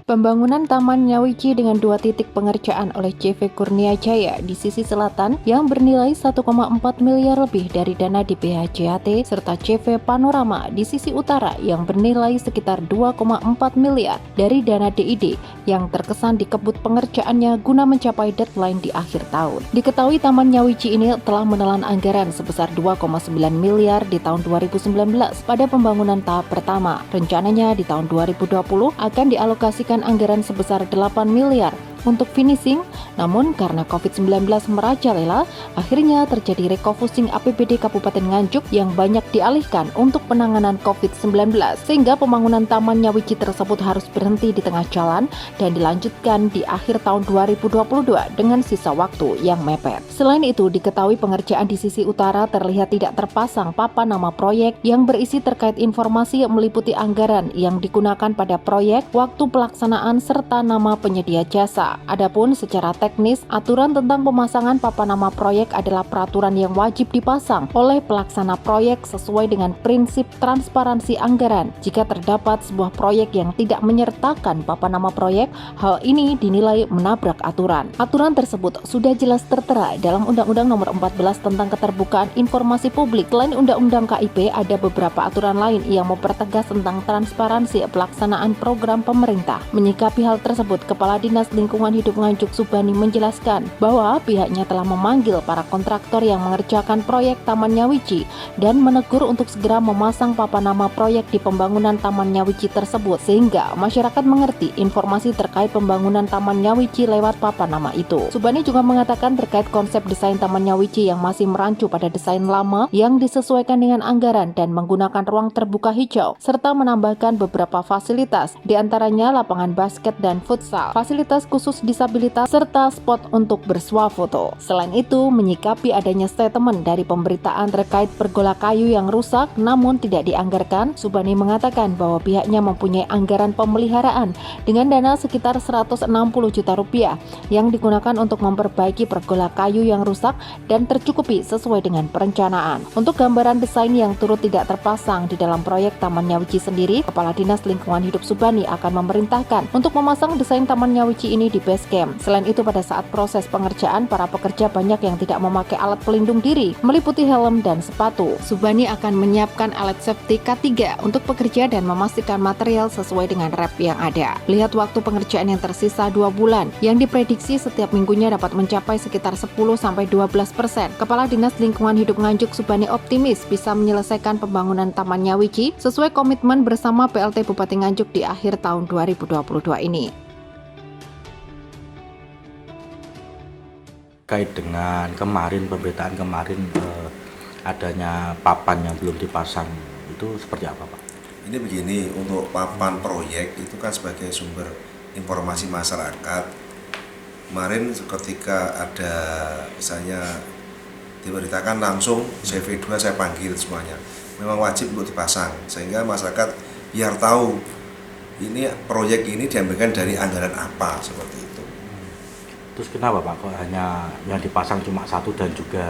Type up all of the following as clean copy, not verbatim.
Pembangunan Taman Nyawici dengan 2 titik pengerjaan oleh CV Kurnia Jaya di sisi selatan yang bernilai 1,4 miliar lebih dari dana di PHJHT serta CV Panorama di sisi utara yang bernilai sekitar 2,4 miliar dari dana DID yang terkesan dikebut pengerjaannya guna mencapai deadline di akhir tahun. Diketahui Taman Nyawici ini telah menelan anggaran sebesar 2,9 miliar di tahun 2019 pada pembangunan tahap pertama. Rencananya di tahun 2020 akan dialokasikan anggaran sebesar 8 miliar untuk finishing, namun karena COVID-19 merajalela, akhirnya terjadi refocusing APBD Kabupaten Nganjuk yang banyak dialihkan untuk penanganan COVID-19, sehingga pembangunan Taman Nyawici tersebut harus berhenti di tengah jalan dan dilanjutkan di akhir tahun 2022 dengan sisa waktu yang mepet. Selain itu, diketahui pengerjaan di sisi utara terlihat tidak terpasang papan nama proyek yang berisi terkait informasi yang meliputi anggaran yang digunakan pada proyek, waktu pelaksanaan, serta nama penyedia jasa. Adapun secara teknis, aturan tentang pemasangan papan nama proyek adalah peraturan yang wajib dipasang oleh pelaksana proyek sesuai dengan prinsip transparansi anggaran. Jika terdapat sebuah proyek yang tidak menyertakan papan nama proyek, hal ini dinilai menabrak aturan. Aturan tersebut sudah jelas tertera dalam Undang-Undang Nomor 14 tentang Keterbukaan Informasi Publik. Selain Undang-Undang KIP, ada beberapa aturan lain yang mempertegas tentang transparansi pelaksanaan program pemerintah. Menyikapi hal tersebut, Kepala Dinas Lingkungan Hidup Nganjuk Subani menjelaskan bahwa pihaknya telah memanggil para kontraktor yang mengerjakan proyek Taman Nyawici dan menegur untuk segera memasang papan nama proyek di pembangunan Taman Nyawici tersebut sehingga masyarakat mengerti informasi terkait pembangunan Taman Nyawici lewat papan nama itu. Subani juga mengatakan terkait konsep desain Taman Nyawici yang masih merancu pada desain lama yang disesuaikan dengan anggaran dan menggunakan ruang terbuka hijau serta menambahkan beberapa fasilitas, diantaranya lapangan basket dan futsal, fasilitas khusus disabilitas, serta spot untuk bersuah foto. Selain itu, menyikapi adanya statement dari pemberitaan terkait pergola kayu yang rusak namun tidak dianggarkan, Subani mengatakan bahwa pihaknya mempunyai anggaran pemeliharaan dengan dana sekitar 160 juta rupiah yang digunakan untuk memperbaiki pergola kayu yang rusak dan tercukupi sesuai dengan perencanaan. Untuk gambaran desain yang turut tidak terpasang di dalam proyek Taman Nyawici sendiri, Kepala Dinas Lingkungan Hidup Subani akan memerintahkan untuk memasang desain Taman Nyawici ini di base camp. Selain itu, pada saat proses pengerjaan, para pekerja banyak yang tidak memakai alat pelindung diri, meliputi helm dan sepatu. Subani akan menyiapkan alat safety K3 untuk pekerja dan memastikan material sesuai dengan rep yang ada. Lihat waktu pengerjaan yang tersisa 2 bulan, yang diprediksi setiap minggunya dapat mencapai sekitar 10-12%. Kepala Dinas Lingkungan Hidup Nganjuk Subani optimis bisa menyelesaikan pembangunan Taman Nyawici sesuai komitmen bersama PLT Bupati Nganjuk di akhir tahun 2022 ini. Terkait dengan pemberitaan kemarin adanya papan yang belum dipasang, itu seperti apa, Pak? Ini begini, untuk papan proyek itu kan sebagai sumber informasi masyarakat. Kemarin ketika ada misalnya diberitakan langsung CV2 saya panggil semuanya. Memang wajib untuk dipasang sehingga masyarakat biar tahu ini proyek ini diambilkan dari anggaran apa, seperti itu. Terus kenapa, Pak, kok hanya yang dipasang cuma satu dan juga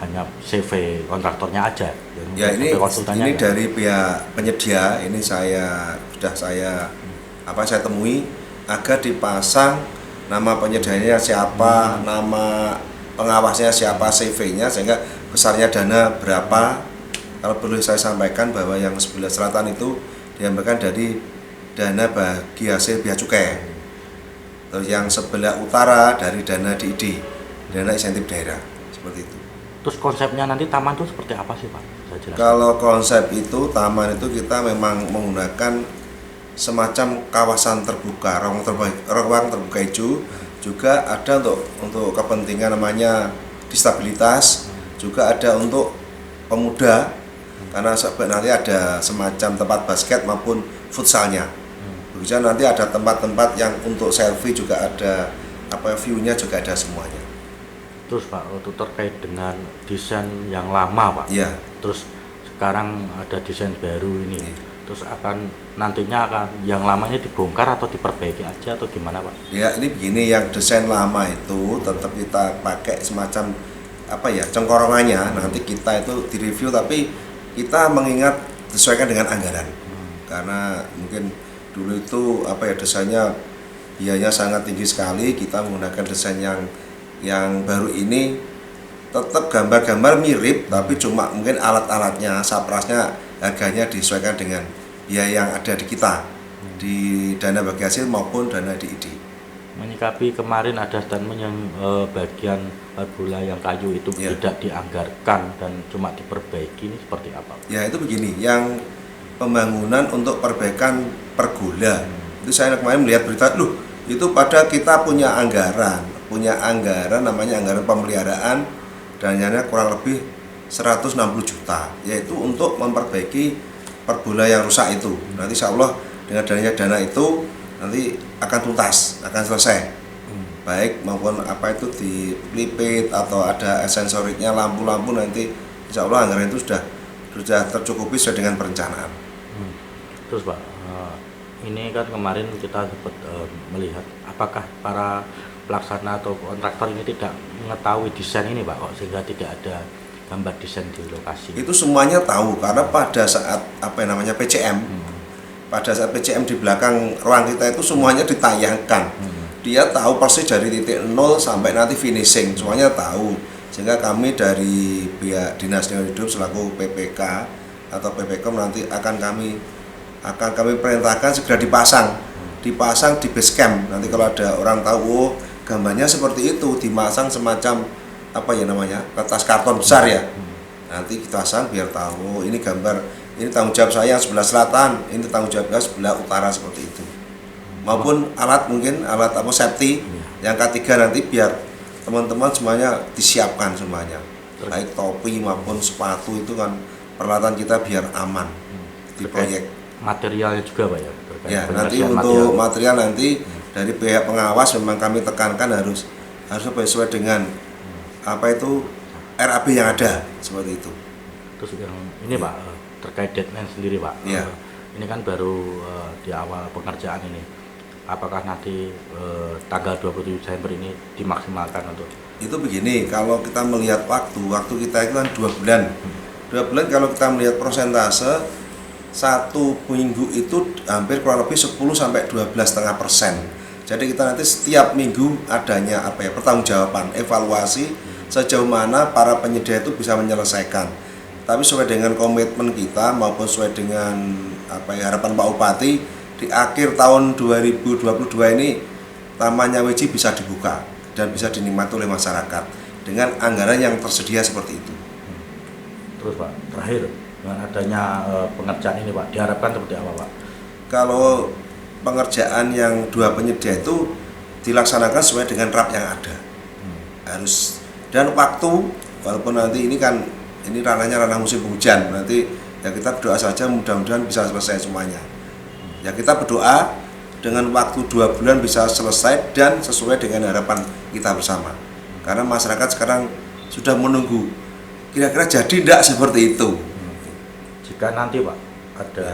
hanya CV kontraktornya aja? Ya ini dari pihak penyedia, ini saya temui agar dipasang nama penyedianya siapa, nama pengawasnya siapa, CV-nya, sehingga besarnya dana berapa. Kalau perlu saya sampaikan bahwa yang sebelah selatan itu diambilkan dari dana bagi hasil bea cukai. Terus yang sebelah utara dari dana DID, dana insentif daerah, seperti itu. Terus konsepnya nanti taman itu seperti apa sih, Pak? Kalau konsep itu, taman itu kita memang menggunakan semacam kawasan terbuka, ruang terbuka hijau, juga ada untuk kepentingan namanya disabilitas, juga ada untuk pemuda, karena nanti ada semacam tempat basket maupun futsalnya. Begitu nanti ada tempat-tempat yang untuk selfie juga ada, view-nya juga ada semuanya. Terus Pak, untuk terkait dengan desain yang lama, Pak. Iya. Terus sekarang ada desain baru ini. Iya. Terus nantinya yang lamanya dibongkar atau diperbaiki aja atau gimana, Pak? Ya, ini begini, yang desain lama itu tetap kita pakai semacam cengkorongannya. Nanti kita itu direview, tapi kita mengingat disesuaikan dengan anggaran. Karena mungkin Dulu itu desainnya biayanya sangat tinggi sekali. Kita menggunakan desain yang baru ini tetap gambar-gambar mirip, tapi cuma mungkin alat-alatnya, saprasnya harganya disesuaikan dengan biaya yang ada di kita di dana bagi hasil maupun dana DID. Menyikapi kemarin ada statement yang bagian bola yang kayu itu tidak dianggarkan dan cuma diperbaiki, ini seperti apa? Ya itu begini, yang pembangunan untuk perbaikan pergola itu saya kemarin melihat berita, itu pada kita punya anggaran namanya anggaran pemeliharaan, dananya kurang lebih 160 juta, yaitu untuk memperbaiki perbola yang rusak itu. Nanti insya Allah dengan dana itu nanti akan tuntas, akan selesai. Baik maupun itu dilipit atau ada sensoriknya, lampu-lampu, nanti insya Allah anggaran itu sudah tercukupi sesuai dengan perencanaan. Terus Pak, ini kan kemarin kita sempat melihat apakah para pelaksana atau kontraktor ini tidak mengetahui desain ini Pak, sehingga tidak ada gambar desain di lokasi. Itu semuanya tahu karena pada saat PCM, pada saat PCM di belakang ruang kita itu semuanya ditayangkan. Dia tahu persis dari titik 0 sampai nanti finishing, semuanya tahu. Sehingga kami dari pihak Dinas Lingkungan Hidup selaku PPK atau PPK nanti akan kami perintahkan segera dipasang di base camp. Nanti kalau ada orang tahu, gambarnya seperti itu, dimasang semacam kertas karton besar ya. Nanti kita pasang biar tahu ini gambar, ini tanggung jawab saya sebelah selatan, ini tanggung jawab saya sebelah utara, seperti itu. Maupun alat safety yang ketiga nanti biar teman-teman semuanya disiapkan semuanya. Baik topi maupun sepatu itu kan peralatan kita biar aman di proyek. Materialnya juga Pak ya? Ya, nanti untuk material nanti dari pihak pengawas memang kami tekankan harus sesuai dengan RAB yang ada, seperti itu. Terus yang ini Pak, terkait deadline sendiri Pak, ini kan baru di awal pengerjaan ini, apakah nanti tanggal 27 Desember ini dimaksimalkan untuk? Itu begini, kalau kita melihat waktu kita itu kan 2 bulan. 2 bulan kalau kita melihat persentase, 1 minggu itu hampir kurang lebih 10-12,5%. Jadi kita nanti setiap minggu adanya pertanggungjawaban, evaluasi sejauh mana para penyedia itu bisa menyelesaikan. Tapi sesuai dengan komitmen kita maupun sesuai dengan harapan Pak Bupati, di akhir tahun 2022 ini Taman Nyawiji bisa dibuka dan bisa dinikmati oleh masyarakat dengan anggaran yang tersedia seperti itu. Terus Pak, terakhir dengan adanya pengerjaan ini Pak, diharapkan seperti apa Pak? Kalau pengerjaan yang 2 penyedia itu dilaksanakan sesuai dengan RAP yang ada, harus, dan waktu, walaupun nanti ini ranah musim hujan, nanti ya kita berdoa saja mudah-mudahan bisa selesai semuanya. Ya kita berdoa dengan waktu 2 bulan bisa selesai dan sesuai dengan harapan kita bersama. Karena masyarakat sekarang sudah menunggu, kira-kira jadi tidak seperti itu. Jika nanti Pak ada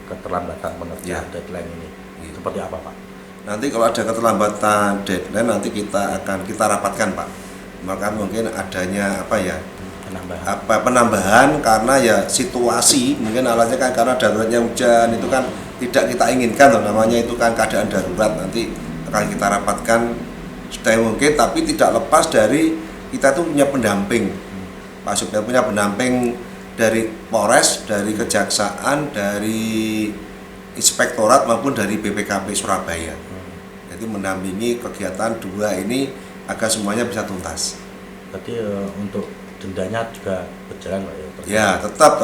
keterlambatan pengerjaan deadline ini, seperti apa Pak? Nanti kalau ada keterlambatan deadline nanti kita rapatkan Pak. Maka mungkin adanya penambahan karena ya situasi, mungkin alatnya kan karena daruratnya hujan itu kan tidak kita inginkan, namanya itu kan keadaan darurat, nanti akan kita rapatkan sedaya mungkin, tapi tidak lepas dari kita tuh punya pendamping. Pak Supir punya pendamping dari Polres, dari Kejaksaan, dari Inspektorat maupun dari BPKP Surabaya. Jadi mendampingi kegiatan 2 ini agar semuanya bisa tuntas. Berarti untuk dendanya juga berjalan Pak ya? Ya tetap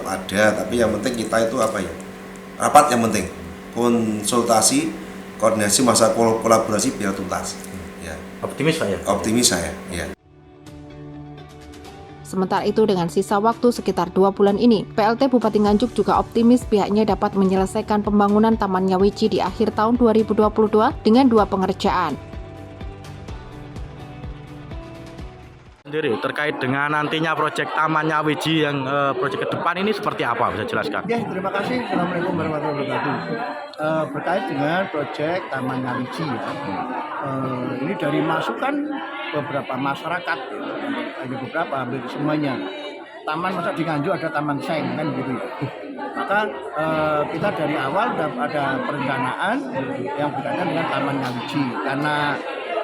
ada, tapi yang penting kita itu rapat, yang penting konsultasi, koordinasi, masa kolaborasi biar tuntas. Ya. Optimis Pak ya? Optimis saya. Ya. Sementara itu dengan sisa waktu sekitar 2 bulan ini, PLT Bupati Nganjuk juga optimis pihaknya dapat menyelesaikan pembangunan Taman Nyawiji di akhir tahun 2022 dengan 2 pengerjaan. Sendiri terkait dengan nantinya proyek Taman Nyawiji yang proyek ke depan ini seperti apa, bisa jelaskan? Ya, terima kasih. Assalamualaikum warahmatullahi wabarakatuh. Berkait dengan proyek Taman Nyawiji ini dari masukan beberapa masyarakat, hanya beberapa, hampir semuanya taman, masa di Nganjuk ada taman seng kan gitu ya. Maka kita dari awal ada perencanaan yang berkaitan dengan Taman Ngawiji, karena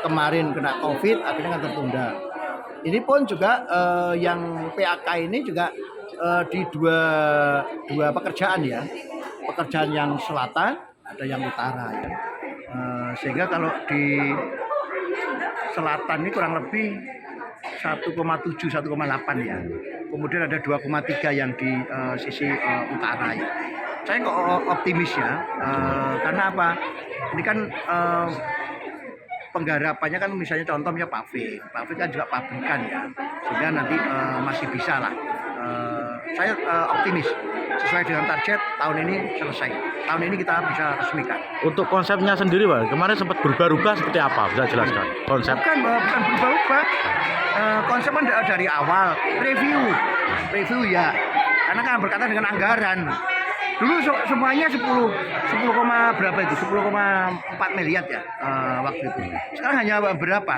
kemarin kena COVID akhirnya kan tertunda. Ini pun juga yang PAK ini juga di dua pekerjaan ya, pekerjaan yang selatan ada yang utara ya. Sehingga kalau di selatan ini kurang lebih 1,7 1,8 ya. Kemudian ada 2,3 yang di sisi utara ya. Saya kok optimis ya, karena apa? Ini kan penggarapannya kan misalnya contohnya paving kan juga pabrikan ya, sehingga nanti masih bisa lah. Saya optimis sesuai dengan target tahun ini selesai. Tahun ini kita bisa resmikan. Untuk konsepnya sendiri Pak, kemarin sempat berubah-ubah seperti apa? Bisa jelaskan konsep? Bukan berubah-ubah. Konsep kan dari awal review ya, karena kan berkaitan dengan anggaran. Dulu semuanya 10, berapa itu? 10,4 miliar ya waktu itu. Sekarang hanya berapa?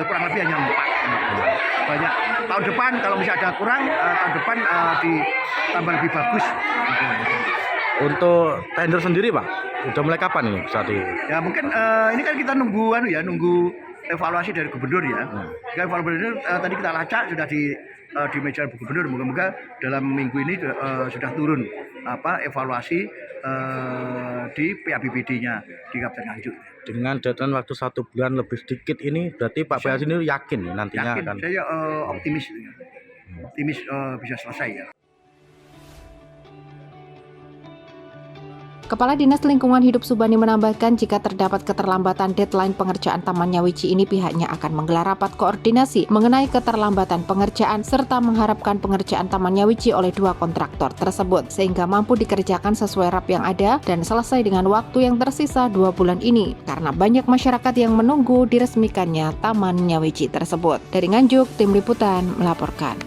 Kurang lebih hanya 4. Banyak. Tahun depan kalau bisa ada kurang, tahun depan ditambah lebih bagus. Untuk tender sendiri Pak, udah mulai kapan ini saat ini? Ya mungkin ini kan kita nunggu evaluasi dari gubernur ya. Gubernur tadi kita lacak sudah di meja gubernur. Moga-moga dalam minggu ini sudah turun evaluasi di PABBD-nya di Kabupaten Nganjuk. Dengan deadline waktu 1 bulan lebih sedikit ini, berarti Pak PA sendiri yakin nantinya yakin. akan? Saya optimis bisa selesai ya. Kepala Dinas Lingkungan Hidup Subani menambahkan jika terdapat keterlambatan deadline pengerjaan Taman Ngawiji ini, pihaknya akan menggelar rapat koordinasi mengenai keterlambatan pengerjaan serta mengharapkan pengerjaan Taman Ngawiji oleh 2 kontraktor tersebut sehingga mampu dikerjakan sesuai RAP yang ada dan selesai dengan waktu yang tersisa 2 bulan ini karena banyak masyarakat yang menunggu diresmikannya Taman Ngawiji tersebut. Dari Nganjuk, Tim Liputan melaporkan.